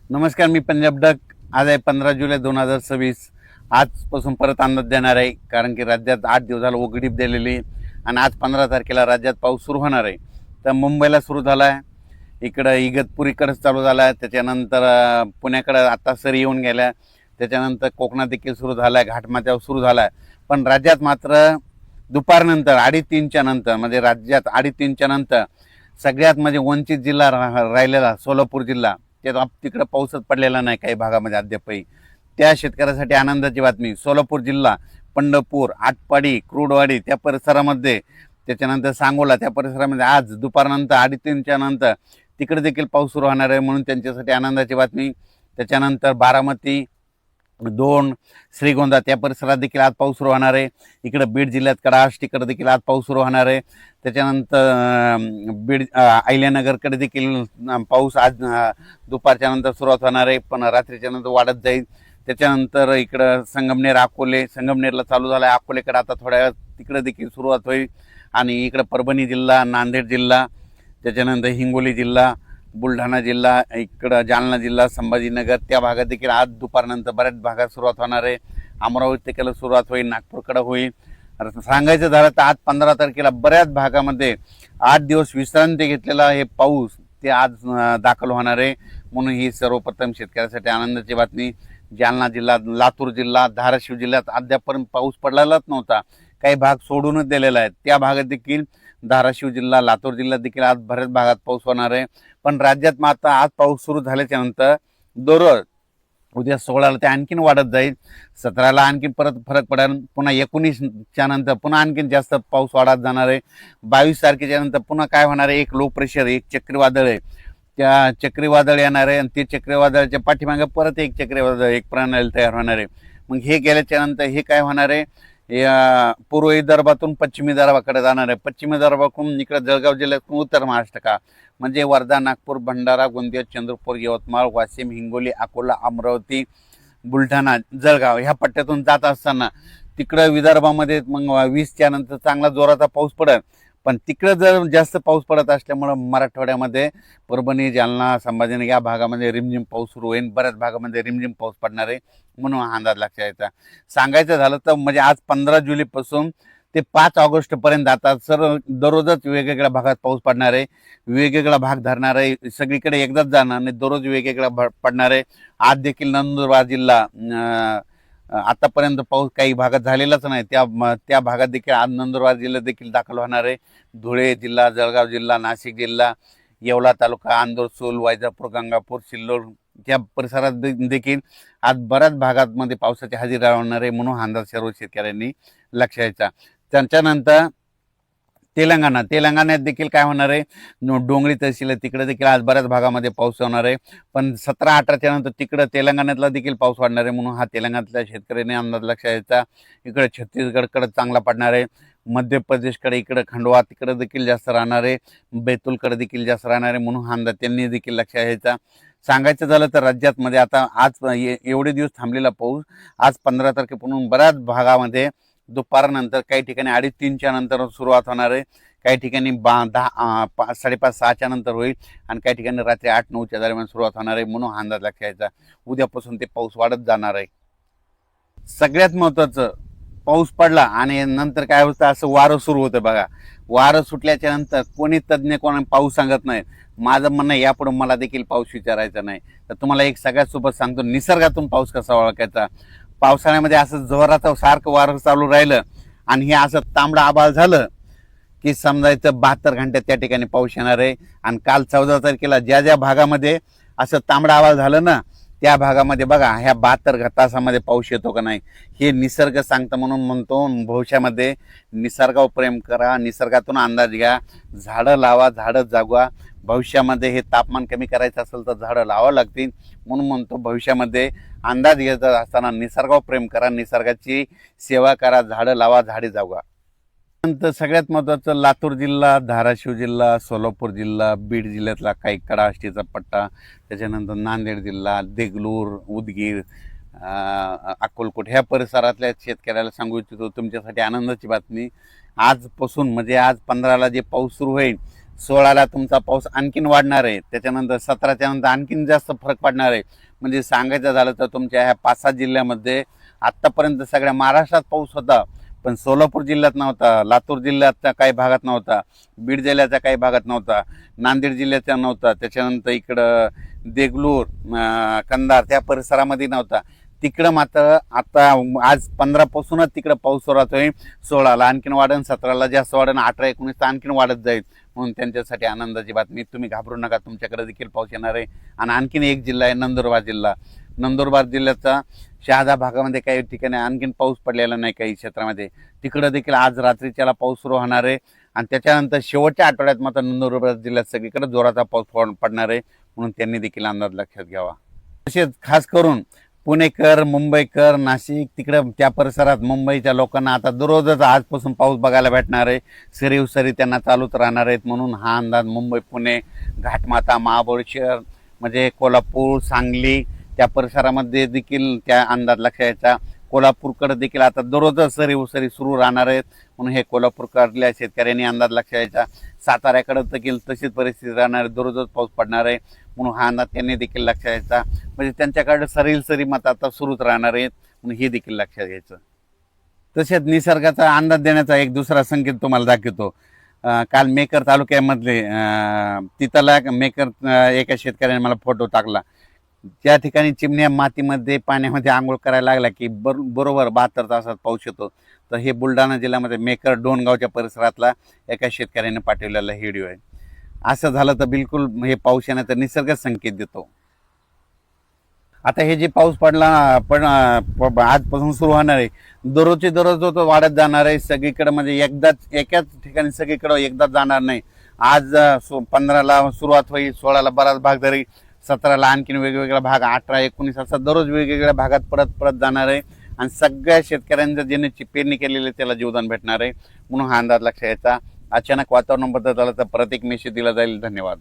नमस्कार, मी पंजाब डक. आज आहे 15 जुलै 2026. आजपासून परत अंदाज देणार आहे, कारण की राज्यात 8 दिवस झालं उघडीप दिलेली आणि आज 15 तारखेला राज्यात पाऊस सुरू होणार आहे. तर मुंबईला सुरू झाला आहे, इकडं इगतपुरीकडंच चालू झाला आहे, त्याच्यानंतर पुण्याकडं आता सरी येऊन गेल्या, त्याच्यानंतर कोकणात देखील सुरू झाला आहे, घाटमाथ्यावर सुरू झाला आहे. पण राज्यात मात्र दुपारनंतर 2:30च्या नंतर, म्हणजे राज्यात 2:30च्या नंतर सगळ्यात म्हणजे वंचित जिल्हा राहिलेला सोलापूर जिल्हा, त्यात तिकडं पाऊसच पडलेला नाही काही भागामध्ये अद्यापही. त्या शेतकऱ्यासाठी आनंदाची बातमी. सोलापूर जिल्हा, पंढरपूर, आटपाडी, क्रूडवाडी त्या परिसरामध्ये, त्याच्यानंतर सांगोला त्या परिसरामध्ये आज दुपारनंतर 2:30च्या नंतर तिकडे देखील पाऊस सुरू होणार आहे, म्हणून त्यांच्यासाठी आनंदाची बातमी. त्याच्यानंतर बारामती, दोन, श्रीगोंदा त्या परिसरात देखील आज पाऊस सुरू होणार आहे. इकडं बीड जिल्ह्यात कडाष्ट तिकडे देखील आज पाऊस सुरू होणार आहे. त्याच्यानंतर बीड अहिल्यानगरकडे देखील पाऊस आज दुपारच्या नंतर सुरुवात होणार आहे, पण रात्रीच्या नंतर वाढत जाईल. त्याच्यानंतर इकडं संगमनेरला चालू झाला आहे, अकोलेकडे आता थोड्या वेळात तिकडे देखील सुरुवात होईल. आणि इकडं परभणी जिल्हा, नांदेड जिल्हा, त्याच्यानंतर हिंगोली जिल्हा, बुलढाणा जिल्हा, इकडं जालना जिल्हा, संभाजीनगर त्या भागात देखील आज दुपारनंतर बऱ्याच भागात सुरुवात होणार आहे. अमरावती देखील सुरुवात होईल, नागपूरकडे होईल. सांगायचं झालं तर आज 15 तारखेला बऱ्याच भागामध्ये 8 दिवस विश्रांती घेतलेला हे पाऊस ते आज दाखल होणार आहे, म्हणून ही सर्वप्रथम शेतकऱ्यासाठी आनंदाची बातमी. जालना जिल्हा, लातूर जिल्हा, धाराशिव जिल्ह्यात अद्यापर्यंत पाऊस पडलेलाच नव्हता, काही भाग सोडूनच दिलेला आहे. त्या भागात देखील धाराशिव जिल्हा, लातूर जिल्ह्यात देखील आज बऱ्याच भागात पाऊस होणार आहे. पण राज्यात मात्र आज पाऊस सुरू झाल्याच्या नंतर दररोज उद्या 16ला ते आणखीन वाढत जाईल, 17ला आणखीन परत फरक पडेल, पुन्हा 19च्या नंतर पुन्हा आणखीन जास्त पाऊस वाढत जाणार आहे. 22 तारखेच्या नंतर पुन्हा काय होणार आहे, एक लो प्रेशर, एक चक्रीवादळ आहे, त्या चक्रीवादळ येणार आहे आणि ते चक्रीवादळाच्या पाठीमागे परत एक चक्रीवादळ, एक प्रणाली तयार होणार आहे. मग हे गेल्याच्या नंतर हे काय होणार आहे, पूर्व विदर्भातून पश्चिमी विदर्भाकडे जाणार आहे, पश्चिमी विदर्भाकडून इकडे जळगाव जिल्ह्यातून उत्तर महाराष्ट्र का, म्हणजे वर्धा, नागपूर, भंडारा, गोंदिया, चंद्रपूर, यवतमाळ, वाशिम, हिंगोली, अकोला, अमरावती, बुलढाणा, जळगाव ह्या पट्ट्यातून जात असताना तिकडं विदर्भामध्ये मग 20च्या नंतर चांगला जोराचा पाऊस पडेल. पण तिकडं जर जास्त पाऊस पडत असल्यामुळं मराठवाड्यामध्ये परभणी, जालना, संभाजीनगर या भागामध्ये रिमझिम पाऊस सुरू होईल, बऱ्याच भागामध्ये रिमझिम पाऊस पडणार आहे, म्हणून हा अंदाज लक्षात यायचा. सांगायचं झालं तर म्हणजे आज 15 जुलैपासून ते 5 ऑगस्टपर्यंत आता दररोजच वेगवेगळ्या भागात पाऊस पडणार आहे, वेगवेगळा भाग धरणार आहे, सगळीकडे एकदाच जाणार नाही, दररोज वेगवेगळा पडणार आहे. आज देखील नंदुरबार जिल्हा, आतापर्यंत पाऊस काही भागात झालेलाच नाही, त्या भागात देखील आज नंदुरबार जिल्ह्यात देखील दाखल होणार आहे. धुळे जिल्हा, जळगाव जिल्हा, नाशिक जिल्हा, येवला तालुका, अंदोर, सूल, वैजापूर, गंगापूर, सिल्लोड त्या परिसरात देखील आज बऱ्याच भागांमध्ये पावसाची हजेरी लावणार आहे, म्हणून अंदाज सर्व शेतकऱ्यांनी लक्ष द्यायचा. त्याच्यानंतर तेलंगणात देखील काय होणार आहे, डोंगरी तहसील आहे तिकडे देखील आज बऱ्याच भागामध्ये पाऊस होणार आहे. पण 17-18च्या नंतर तिकडं तेलंगणातला देखील पाऊस वाढणार आहे, म्हणून हा तेलंगणातल्या शेतकऱ्यांनी अंदाज लक्षात द्यायचा. इकडे छत्तीसगडकडे चांगला पडणार आहे, मध्य प्रदेशकडे इकडे खंडवा तिकडे देखील जास्त राहणार आहे, बैतूलकडे देखील जास्त राहणार आहे, म्हणून हा अंदाज त्यांनी देखील लक्षात घ्यायचा. सांगायचं झालं तर राज्यात मध्ये आता आज एवढे दिवस थांबलेला पाऊस आज 15 तारखेपासून बऱ्याच भागामध्ये दुपारनंतर, काही ठिकाणी 2:30-3च्या नंतर सुरुवात होणार आहे, काही ठिकाणी 5:30-6च्या नंतर होईल आणि काही ठिकाणी रात्री 8-9च्या दरम्यान सुरुवात होणार आहे, म्हणून हा अंदाज लक्षात घ्यायचा. उद्यापासून ते पाऊस वाढत जाणार आहे. सगळ्यात महत्त्वाचं, पाऊस पडला आणि नंतर काय होतं, असं वारं सुरू होतं बघा. वारं सुटल्याच्या नंतर कोणी तज्ज्ञ कोणी पाऊस सांगत नाही. माझं म्हणणं यापुढे मला देखील पाऊस विचारायचा नाही. तर तुम्हाला एक सगळ्यात सोबत सांगतो, निसर्गातून पाऊस कसा ओळखायचा. पावसाळ्यामध्ये असं जोराचं सारखं वारं चालू राहिलं आणि हे असं तांबडं आभाळ झालं की समजायचं 72 घंट्यात त्या ठिकाणी पाऊस येणार आहे. आणि काल 14 तारखेला ज्या ज्या भागामध्ये असं तांबडं आभाळ झालं ना, त्या भागामध्ये बघा ह्या 72 तासामध्ये पाऊस येतो का नाही, हे निसर्ग सांगतं. म्हणून म्हणतो भविष्यामध्ये निसर्गावर प्रेम करा, निसर्गातून अंदाज घ्या, झाडं लावा, झाडं जगवा. भविष्यामध्ये हे तापमान कमी करायचं असेल तर झाडं लावावं लागतील, म्हणून म्हणतो भविष्यामध्ये अंदाज घेत असताना निसर्गावर प्रेम करा, निसर्गाची सेवा करा, झाडं लावा, झाडे जगवा. नंतर सगळ्यात महत्त्वाचं, लातूर जिल्हा, धाराशिव जिल्हा, सोलापूर जिल्हा, बीड जिल्ह्यातला काही कडाष्टीचा पट्टा, त्याच्यानंतर नांदेड जिल्हा, देगलूर, उदगीर, अक्कलकोट ह्या परिसरातल्या शेतकऱ्याला सांगू इच्छितो, तुमच्यासाठी आनंदाची बातमी. आजपासून म्हणजे आज 15ला जे पाऊस सुरू होईल 16ला तुमचा पाऊस आणखीन वाढणार आहे, त्याच्यानंतर 17च्या नंतर आणखीन जास्त फरक पडणार आहे. म्हणजे सांगायचं झालं तर तुमच्या ह्या 5-6 जिल्ह्यामध्ये आत्तापर्यंत सगळ्या महाराष्ट्रात पाऊस होता, पण सोलापूर जिल्ह्यात नव्हता, लातूर जिल्ह्याच्या काही भागात नव्हता, बीड जिल्ह्याच्या काही भागात नव्हता, नांदेड जिल्ह्याच्या नव्हता, त्याच्यानंतर इकडं देगलूर, कंधार त्या परिसरामध्ये नव्हता. तिकडं मात्र आता आज 15 पासूनच तिकडं पाऊस सुरुवात होईल. 16ला आणखीन वाढेल, 17ला जास्त वाढेल, 18, 19 आणखीन वाढत जाईल. म्हणून त्यांच्यासाठी आनंदाची बातमी. तुम्ही घाबरू नका, तुमच्याकडे देखील पाऊस येणार आहे. आणि आणखीन एक जिल्हा आहे नंदुरबार जिल्हा. नंदुरबार जिल्ह्याचा शहादा भागामध्ये काही ठिकाणी आणखीन पाऊस पडलेला नाही, काही क्षेत्रामध्ये तिकडं देखील आज रात्रीच्याला पाऊस सुरू होणार आहे. आणि त्याच्यानंतर शेवटच्या आठवड्यात मात्र नंदुरबार जिल्ह्यात सगळीकडे जोराचा पाऊस पडणार आहे. म्हणून त्यांनी देखील अंदाज लक्षात घ्यावा. तसेच खास करून पुणेकर, मुंबईकर, नाशिक तिकडं त्या परिसरात मुंबईच्या लोकांना आता दररोजच आजपासून पाऊस बघायला भेटणार आहे. सरी त्यांना चालूच राहणार आहेत. म्हणून हा अंदाज मुंबई, पुणे, घाटमाता, महाबळेश्वर म्हणजे कोल्हापूर, सांगली त्या परिसरामध्ये देखील त्या अंदाज लक्षात यायचा. कोल्हापूरकडे देखील आता दररोजच सरी सुरू राहणार आहेत. म्हणून हे कोल्हापूरकडल्या शेतकऱ्यांनी अंदाज लक्षात यायचा. साताऱ्याकडे देखील तशीच परिस्थिती राहणार आहे, दररोजच पाऊस पडणार आहे. म्हणून हा अंदाज त्यांनी देखील लक्षात यायचा. म्हणजे त्यांच्याकडे सरी मत आता सुरूच राहणार आहेत, म्हणून हे देखील लक्षात घ्यायचं. तसेच निसर्गाचा अंदाज देण्याचा एक दुसरा संकेत तुम्हाला दाखवतो. काल मेकर तालुक्यामधले तिथला मेकर एका शेतकऱ्याने मला फोटो टाकला. त्या ठिकाणी चिमण्या मातीमध्ये पाण्यामध्ये आंघोळ करायला लागला की बरोबर 72 तासात पाऊस येतो. तर हे बुलढाणा जिल्ह्यामध्ये मेकर डोणगावच्या परिसरातला एका शेतकऱ्याने पाठवलेला व्हिडिओ आहे. असं झालं तर बिलकुल हे पाऊस येण्याचा निसर्गच संकेत देतो. आता हे जे पाऊस पडला आजपासून सुरू होणार आहे, दररोज तो वाढत जाणार आहे सगळीकडे. म्हणजे एकाच ठिकाणी सगळीकडे एकदाच जाणार नाही. आज 15ला सुरुवात होईल, 16ला बराच भाग धरी, 17ला आणखीन वेगवेगळा भाग, 18, 19 असा दररोज वेगवेगळ्या भागात परत जाणार आहे. आणि सगळ्या शेतकऱ्यांच्या ज्यांनी पेरणी केलेली त्याला जीवदान भेटणार आहे. म्हणून हा अंदाज लक्षात यायचा. अचानक वातावरण बदल झाला तर परत एक मेसेज दिला जाईल. धन्यवाद.